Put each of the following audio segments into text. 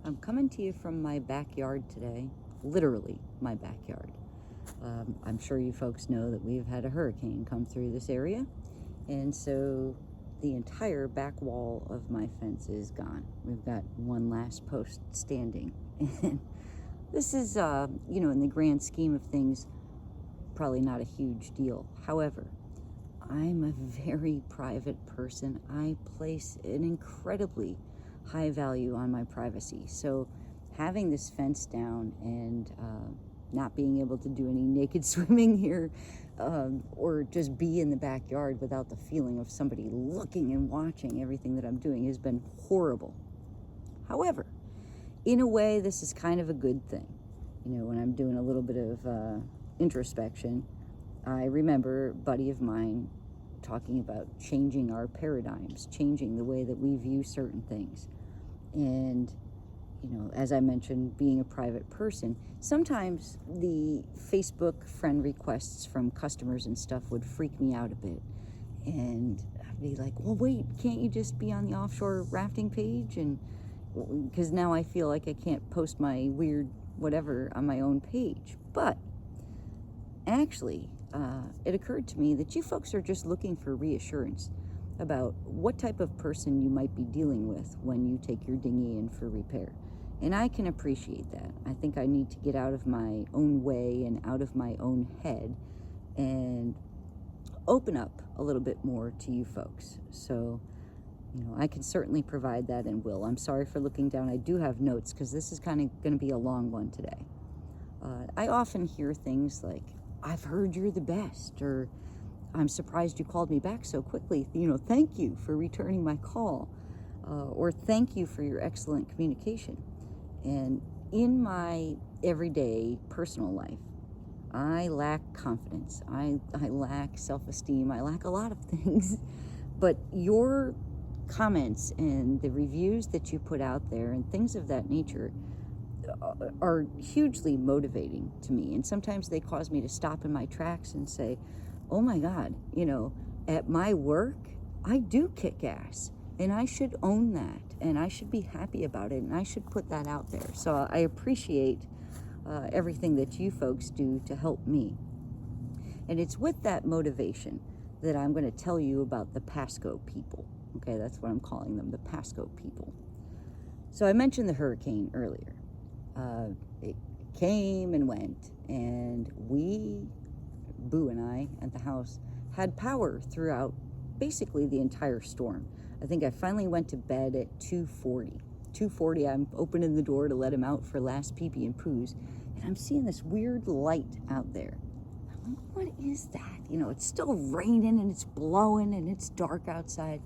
I'm coming to you from my backyard today, literally my backyard. I'm sure you folks know that we've had a hurricane come through this area, and so the entire back wall of my fence is gone. We've got one last post standing, and this is, in the grand scheme of things, probably not a huge deal. However, I'm a very private person. I place an incredibly high value on my privacy. So having this fence down and not being able to do any naked swimming here or just be in the backyard without the feeling of somebody looking and watching everything that I'm doing has been horrible. However, in a way, this is kind of a good thing. When I'm doing a little bit of introspection, I remember a buddy of mine talking about changing our paradigms, changing the way that we view certain things. And, as I mentioned, being a private person, sometimes the Facebook friend requests from customers and stuff would freak me out a bit. And I'd be like, well, wait, can't you just be on the Offshore Rafting page? And because now I feel like I can't post my weird whatever on my own page. But actually, it occurred to me that you folks are just looking for reassurance about what type of person you might be dealing with when you take your dinghy in for repair. And I can appreciate that. I think I need to get out of my own way and out of my own head and open up a little bit more to you folks. So, I can certainly provide that and will. I'm sorry for looking down. I do have notes because this is kind of going to be a long one today. I often hear things like, I've heard you're the best, or I'm surprised you called me back so quickly. Thank you for returning my call, or thank you for your excellent communication. And in my everyday personal life, I lack confidence. I lack self-esteem. I lack a lot of things. But your comments and the reviews that you put out there and things of that nature are hugely motivating to me. And sometimes they cause me to stop in my tracks and say, oh my God, at my work, I do kick ass. And I should own that. And I should be happy about it. And I should put that out there. So I appreciate everything that you folks do to help me. And it's with that motivation that I'm going to tell you about the Pasco people. Okay, that's what I'm calling them, the Pasco people. So I mentioned the hurricane earlier. It came and went, and Boo and I at the house had power throughout basically the entire storm. I think I finally went to bed at 2:40. 2:40, I'm opening the door to let him out for last pee-pee and poos, and I'm seeing this weird light out there. I'm like, what is that? It's still raining and it's blowing and it's dark outside.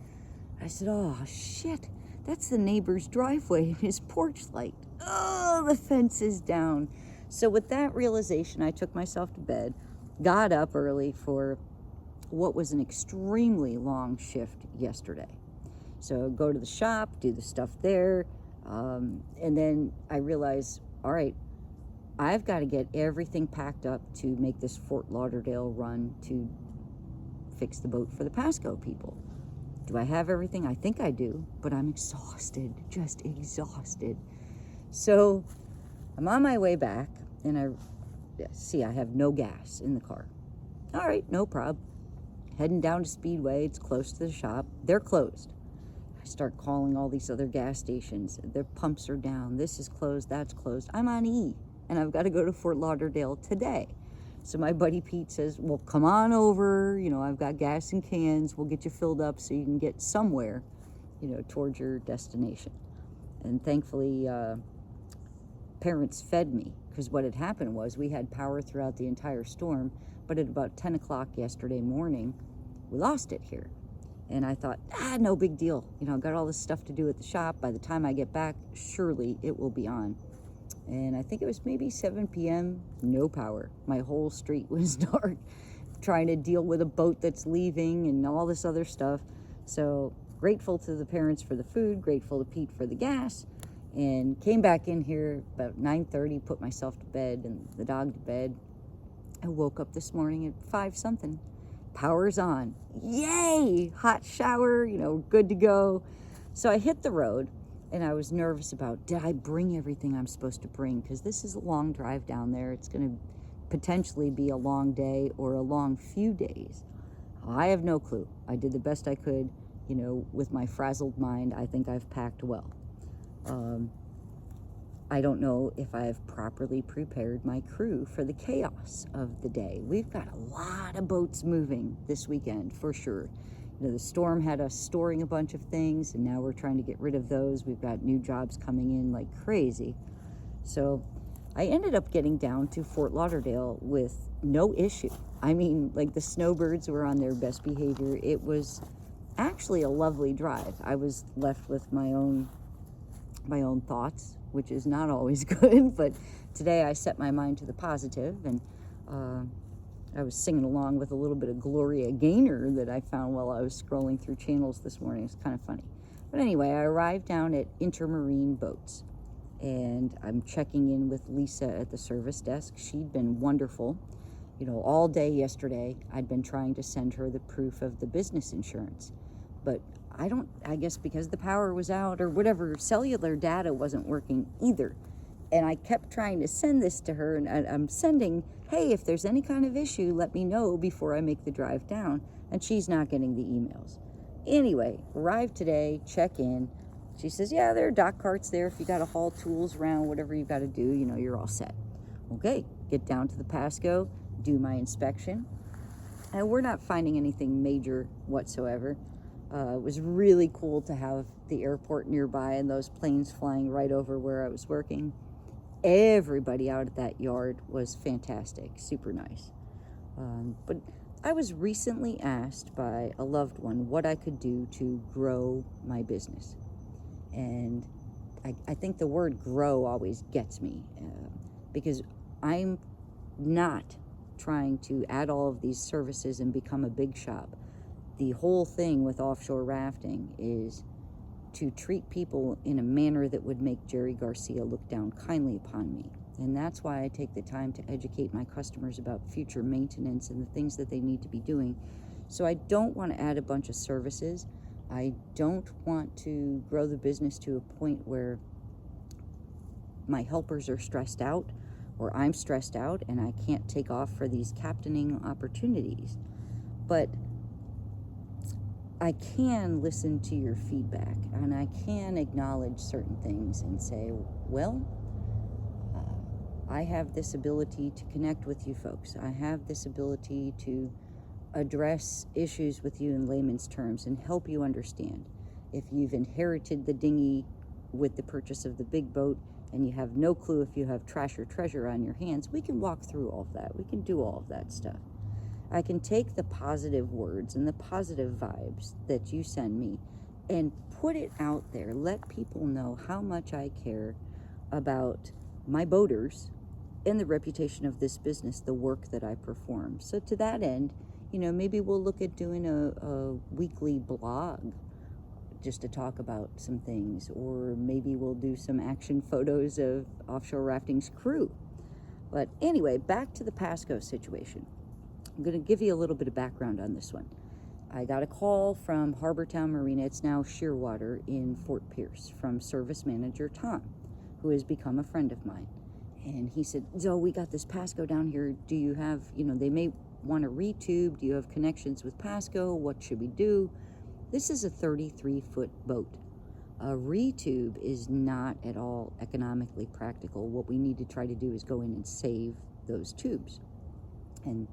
I said, oh shit, that's the neighbor's driveway and his porch light. Oh, the fence is down. So with that realization, I took myself to bed, got up early for what was an extremely long shift yesterday. So go to the shop, do the stuff there, and then I realized, all right, I've got to get everything packed up to make this Fort Lauderdale run to fix the boat for the Pasco people. Do I have everything? I think I do, but I'm exhausted, just exhausted. So I'm on my way back, and I have no gas in the car. All right, no problem. Heading down to Speedway. It's close to the shop. They're closed. I start calling all these other gas stations. Their pumps are down. This is closed. That's closed. I'm on E, and I've got to go to Fort Lauderdale today. So my buddy Pete says, well, come on over. I've got gas in cans. We'll get you filled up so you can get somewhere, towards your destination. And thankfully, parents fed me, because what had happened was we had power throughout the entire storm, but at about 10 o'clock yesterday morning, we lost it here. And I thought, no big deal. I've got all this stuff to do at the shop. By the time I get back, surely it will be on. And I think it was maybe 7 p.m., no power. My whole street was dark, trying to deal with a boat that's leaving and all this other stuff. So grateful to the parents for the food, grateful to Pete for the gas, and came back in here about 9:30, put myself to bed and the dog to bed. I woke up this morning at 5-something. Power's on. Yay! Hot shower, good to go. So I hit the road. And I was nervous about, did I bring everything I'm supposed to bring? Because this is a long drive down there. It's going to potentially be a long day or a long few days. I have no clue. I did the best I could, with my frazzled mind. I think I've packed well. I don't know if I've properly prepared my crew for the chaos of the day. We've got a lot of boats moving this weekend, for sure. The storm had us storing a bunch of things, and now we're trying to get rid of those. We've got new jobs coming in like crazy. So I ended up getting down to Fort Lauderdale with no issue. I mean, like, the snowbirds were on their best behavior. It was actually a lovely drive. I was left with my own thoughts, which is not always good, but today I set my mind to the positive, and I was singing along with a little bit of Gloria Gaynor that I found while I was scrolling through channels this morning. It's kind of funny. But anyway, I arrived down at Intermarine Boats, and I'm checking in with Lisa at the service desk. She'd been wonderful. All day yesterday, I'd been trying to send her the proof of the business insurance, but I guess because the power was out or whatever, cellular data wasn't working either. And I kept trying to send this to her, and I'm sending, hey, if there's any kind of issue, let me know before I make the drive down. And she's not getting the emails. Anyway, arrived today, check in. She says, yeah, there are dock carts there. If you got to haul tools around, whatever you got to do, you're all set. Okay, get down to the Pasco, do my inspection. And we're not finding anything major whatsoever. It was really cool to have the airport nearby and those planes flying right over where I was working. Everybody out at that yard was fantastic, super nice. But I was recently asked by a loved one what I could do to grow my business. And I think the word grow always gets me, because I'm not trying to add all of these services and become a big shop. The whole thing with offshore rafting is to treat people in a manner that would make Jerry Garcia look down kindly upon me. And that's why I take the time to educate my customers about future maintenance and the things that they need to be doing. So I don't want to add a bunch of services. I don't want to grow the business to a point where my helpers are stressed out or I'm stressed out and I can't take off for these captaining opportunities. But I can listen to your feedback, and I can acknowledge certain things and say, well, I have this ability to connect with you folks. I have this ability to address issues with you in layman's terms and help you understand. If you've inherited the dinghy with the purchase of the big boat and you have no clue if you have trash or treasure on your hands, we can walk through all of that. We can do all of that stuff. I can take the positive words and the positive vibes that you send me and put it out there. Let people know how much I care about my boaters and the reputation of this business, the work that I perform. So to that end, maybe we'll look at doing a weekly blog just to talk about some things, or maybe we'll do some action photos of Offshore Rafting's crew. But anyway, back to the Pasco situation. I'm going to give you a little bit of background on this one. I got a call from Harbortown Marina, it's now Shearwater in Fort Pierce, from service manager Tom, who has become a friend of mine. And he said, Zoe, we got this Pasco down here. Do you have, they may want to retube. Do you have connections with Pasco? What should we do? This is a 33-foot boat. A retube is not at all economically practical. What we need to try to do is go in and save those tubes. And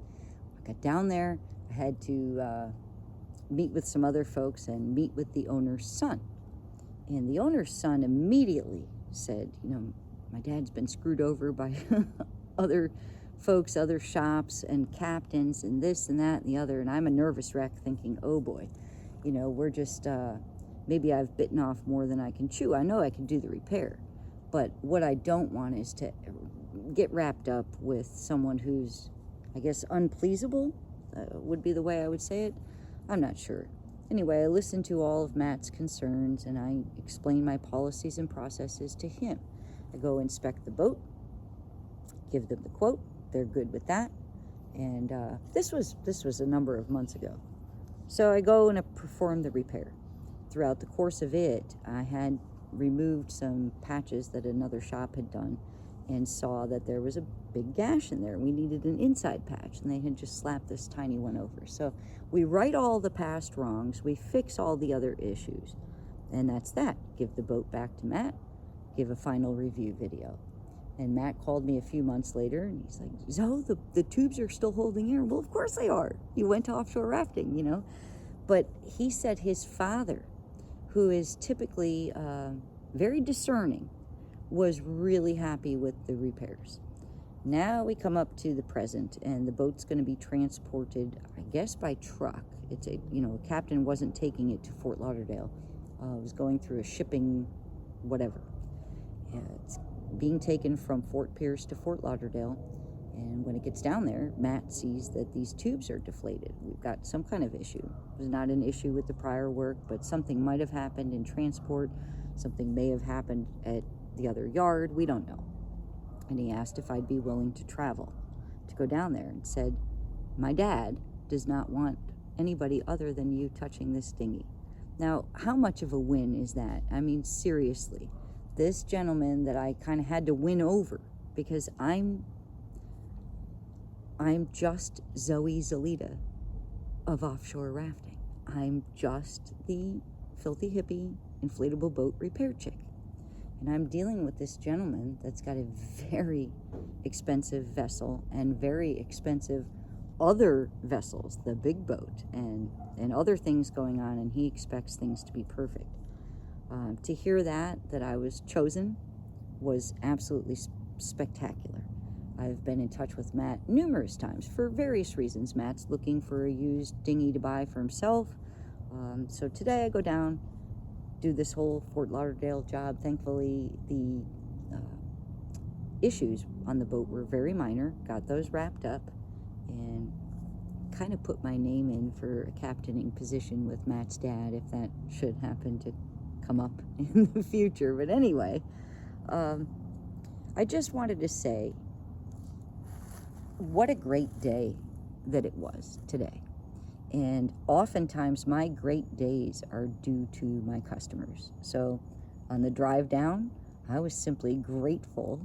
got down there, I had to meet with some other folks and meet with the owner's son. And the owner's son immediately said, my dad's been screwed over by other folks, other shops and captains and this and that and the other. And I'm a nervous wreck thinking, oh boy, we're just, maybe I've bitten off more than I can chew. I know I can do the repair. But what I don't want is to get wrapped up with someone who's, I guess, unpleasable would be the way I would say it. I'm not sure. Anyway, I listened to all of Matt's concerns and I explained my policies and processes to him. I go inspect the boat, give them the quote. They're good with that. And this was a number of months ago. So I go and I perform the repair. Throughout the course of it, I had removed some patches that another shop had done and saw that there was a big gash in there. We needed an inside patch, and they had just slapped this tiny one over. So we right all the past wrongs, we fix all the other issues, and that's that. Give the boat back to Matt, give a final review video. And Matt called me a few months later, and he's like, Zoe, the tubes are still holding air. Well, of course they are. You went to offshore rafting, you know. But he said his father, who is typically very discerning, was really happy with the repairs. Now we come up to the present, and the boat's going to be transported, I guess, by truck. It's a captain wasn't taking it to Fort Lauderdale. It was going through a shipping whatever. It's being taken from Fort Pierce to Fort Lauderdale, and when it gets down there, Matt sees that these tubes are deflated. We've got some kind of issue. It was not an issue with the prior work, but something might have happened in transport. Something may have happened at the other yard. We don't know. And he asked if I'd be willing to travel, to go down there, and said, my dad does not want anybody other than you touching this dinghy. Now, how much of a win is that? I mean, seriously, this gentleman that I kind of had to win over, because I'm just Zoe Zalita of offshore rafting. I'm just the filthy hippie inflatable boat repair chick. And I'm dealing with this gentleman that's got a very expensive vessel and very expensive other vessels, the big boat, and other things going on, and he expects things to be perfect. To hear that I was chosen was absolutely spectacular. I've been in touch with Matt numerous times for various reasons. Matt's looking for a used dinghy to buy for himself. So today I go down, do this whole Fort Lauderdale job. Thankfully, the issues on the boat were very minor. Got those wrapped up and kind of put my name in for a captaining position with Matt's dad if that should happen to come up in the future. But anyway, I just wanted to say what a great day that it was today. And oftentimes my great days are due to my customers. So on the drive down, I was simply grateful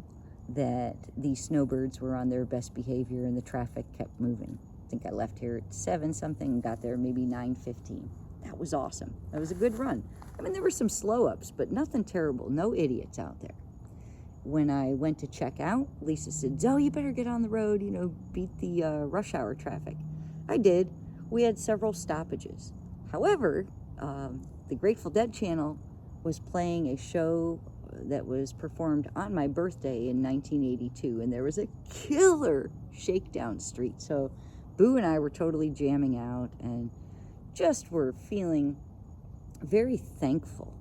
that the snowbirds were on their best behavior and the traffic kept moving. I think I left here at 7 something and got there maybe 9:15. That was awesome. That was a good run. I mean, there were some slow ups, but nothing terrible. No idiots out there. When I went to check out, Lisa said, Zoe, you better get on the road, beat the rush hour traffic. I did. We had several stoppages. However, the Grateful Dead channel was playing a show that was performed on my birthday in 1982, and there was a killer shakedown street. So Boo and I were totally jamming out and just were feeling very thankful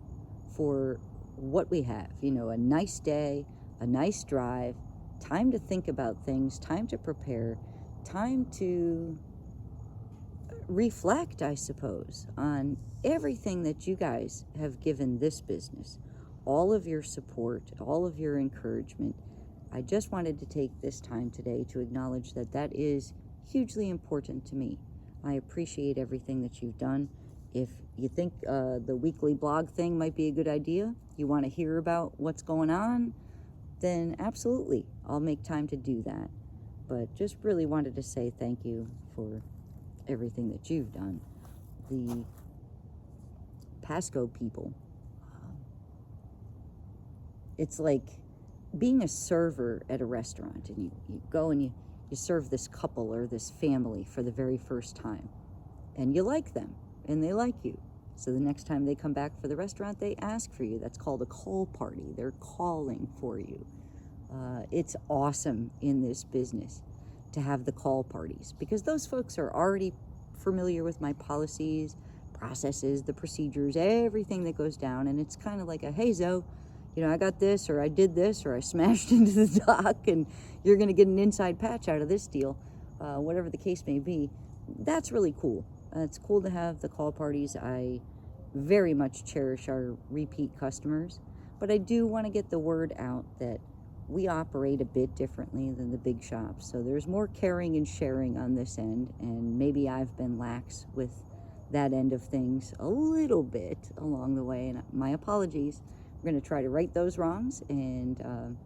for what we have. A nice day, a nice drive, time to think about things, time to prepare, time to reflect, I suppose, on everything that you guys have given this business, all of your support, all of your encouragement. I just wanted to take this time today to acknowledge that is hugely important to me. I appreciate everything that you've done. If you think the weekly blog thing might be a good idea, you want to hear about what's going on, then absolutely, I'll make time to do that. But just really wanted to say thank you for everything that you've done. The Pasco people, it's like being a server at a restaurant, and you go and you serve this couple or this family for the very first time, and you like them and they like you. So the next time they come back for the restaurant, they ask for you. That's called a call party. They're calling for you. It's awesome in this business to have the call parties, because those folks are already familiar with my policies, processes, the procedures, everything that goes down. And it's kind of like a, hey, Zoe, I got this, or I did this, or I smashed into the dock, and you're going to get an inside patch out of this deal, whatever the case may be. That's really cool. It's cool to have the call parties. I very much cherish our repeat customers, but I do want to get the word out that we operate a bit differently than the big shops. So there's more caring and sharing on this end, and maybe I've been lax with that end of things a little bit along the way, and my apologies. we're going to try to right those wrongs and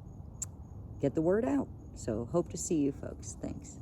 get the word out. So hope to see you folks. Thanks.